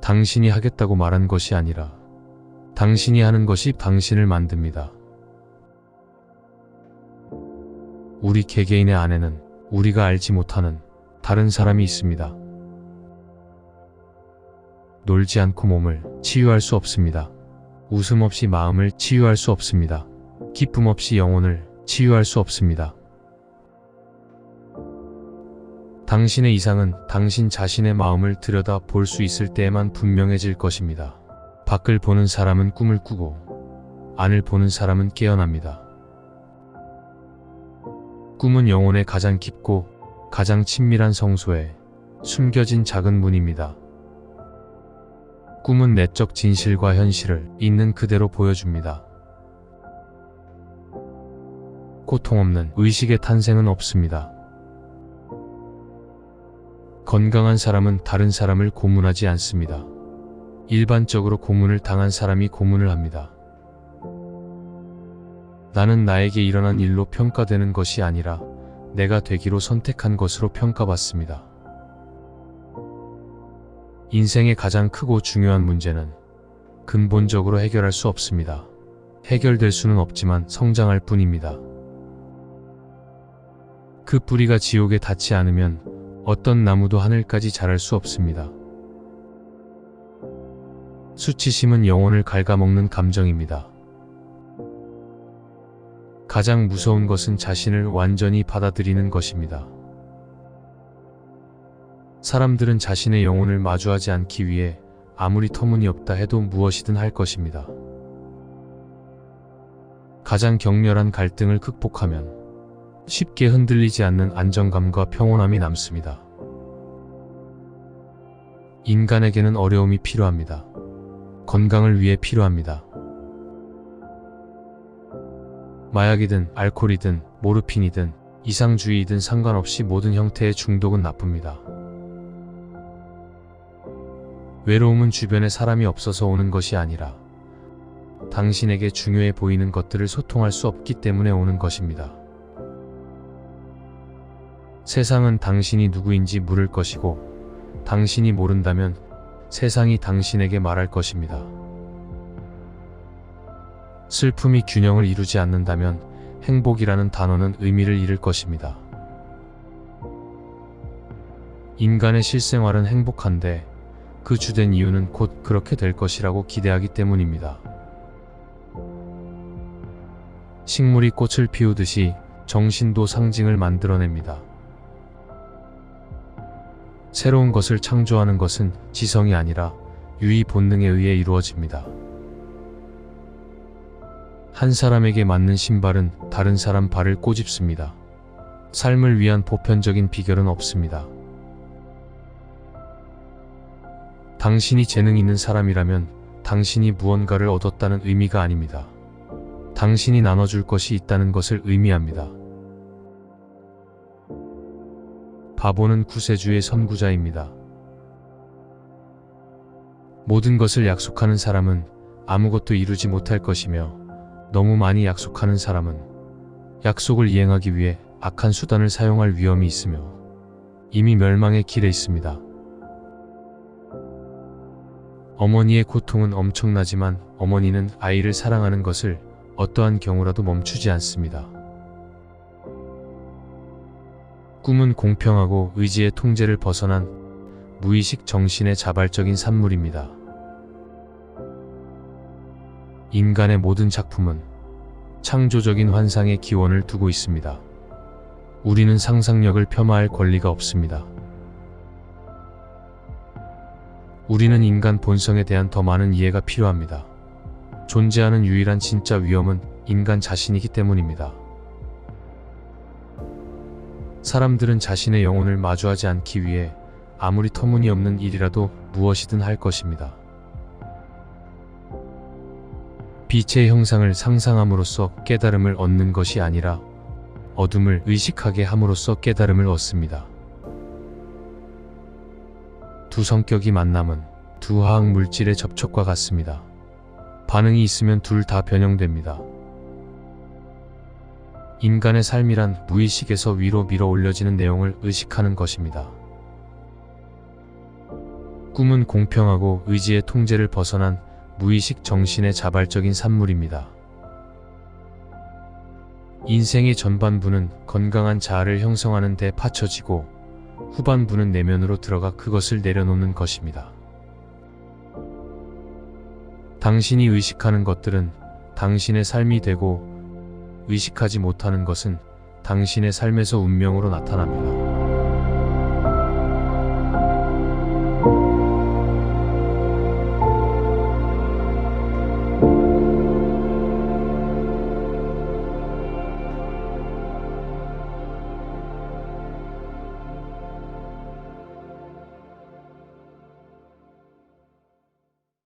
당신이 하겠다고 말한 것이 아니라 당신이 하는 것이 당신을 만듭니다. 우리 개개인의 안에는 우리가 알지 못하는 다른 사람이 있습니다. 놀지 않고 몸을 치유할 수 없습니다. 웃음 없이 마음을 치유할 수 없습니다. 기쁨 없이 영혼을 치유할 수 없습니다. 당신의 이상은 당신 자신의 마음을 들여다 볼 수 있을 때에만 분명해질 것입니다. 밖을 보는 사람은 꿈을 꾸고 안을 보는 사람은 깨어납니다. 꿈은 영혼의 가장 깊고 가장 친밀한 성소에 숨겨진 작은 문입니다. 꿈은 내적 진실과 현실을 있는 그대로 보여줍니다. 고통 없는 의식의 탄생은 없습니다. 건강한 사람은 다른 사람을 고문하지 않습니다. 일반적으로 고문을 당한 사람이 고문을 합니다. 나는 나에게 일어난 일로 평가되는 것이 아니라 내가 되기로 선택한 것으로 평가받습니다. 인생의 가장 크고 중요한 문제는 근본적으로 해결할 수 없습니다. 해결될 수는 없지만 성장할 뿐입니다. 그 뿌리가 지옥에 닿지 않으면 어떤 나무도 하늘까지 자랄 수 없습니다. 수치심은 영혼을 갉아먹는 감정입니다. 가장 무서운 것은 자신을 완전히 받아들이는 것입니다. 사람들은 자신의 영혼을 마주하지 않기 위해 아무리 터무니없다 해도 무엇이든 할 것입니다. 가장 격렬한 갈등을 극복하면 쉽게 흔들리지 않는 안정감과 평온함이 남습니다. 인간에게는 어려움이 필요합니다. 건강을 위해 필요합니다. 마약이든 알코올이든 모르핀이든 이상주의이든 상관없이 모든 형태의 중독은 나쁩니다. 외로움은 주변에 사람이 없어서 오는 것이 아니라 당신에게 중요해 보이는 것들을 소통할 수 없기 때문에 오는 것입니다. 세상은 당신이 누구인지 물을 것이고 당신이 모른다면 세상이 당신에게 말할 것입니다. 슬픔이 균형을 이루지 않는다면 행복이라는 단어는 의미를 잃을 것입니다. 인간의 실생활은 행복한데 그 주된 이유는 곧 그렇게 될 것이라고 기대하기 때문입니다. 식물이 꽃을 피우듯이 정신도 상징을 만들어냅니다. 새로운 것을 창조하는 것은 지성이 아니라 유의 본능에 의해 이루어집니다. 한 사람에게 맞는 신발은 다른 사람 발을 꼬집습니다. 삶을 위한 보편적인 비결은 없습니다. 당신이 재능 있는 사람이라면 당신이 무언가를 얻었다는 의미가 아닙니다. 당신이 나눠줄 것이 있다는 것을 의미합니다. 바보는 구세주의 선구자입니다. 모든 것을 약속하는 사람은 아무것도 이루지 못할 것이며 너무 많이 약속하는 사람은 약속을 이행하기 위해 악한 수단을 사용할 위험이 있으며 이미 멸망의 길에 있습니다. 어머니의 고통은 엄청나지만 어머니는 아이를 사랑하는 것을 어떠한 경우라도 멈추지 않습니다. 꿈은 공평하고 의지의 통제를 벗어난 무의식 정신의 자발적인 산물입니다. 인간의 모든 작품은 창조적인 환상의 기원을 두고 있습니다. 우리는 상상력을 폄하할 권리가 없습니다. 우리는 인간 본성에 대한 더 많은 이해가 필요합니다. 존재하는 유일한 진짜 위험은 인간 자신이기 때문입니다. 사람들은 자신의 영혼을 마주하지 않기 위해 아무리 터무니없는 일이라도 무엇이든 할 것입니다. 빛의 형상을 상상함으로써 깨달음을 얻는 것이 아니라 어둠을 의식하게 함으로써 깨달음을 얻습니다. 두 성격이 만남은 두 화학 물질의 접촉과 같습니다. 반응이 있으면 둘 다 변형됩니다. 인간의 삶이란 무의식에서 위로 밀어 올려지는 내용을 의식하는 것입니다. 꿈은 공평하고 의지의 통제를 벗어난 무의식 정신의 자발적인 산물입니다. 인생의 전반부는 건강한 자아를 형성하는 데 파쳐지고 후반부는 내면으로 들어가 그것을 내려놓는 것입니다. 당신이 의식하는 것들은 당신의 삶이 되고 의식하지 못하는 것은 당신의 삶에서 운명으로 나타납니다.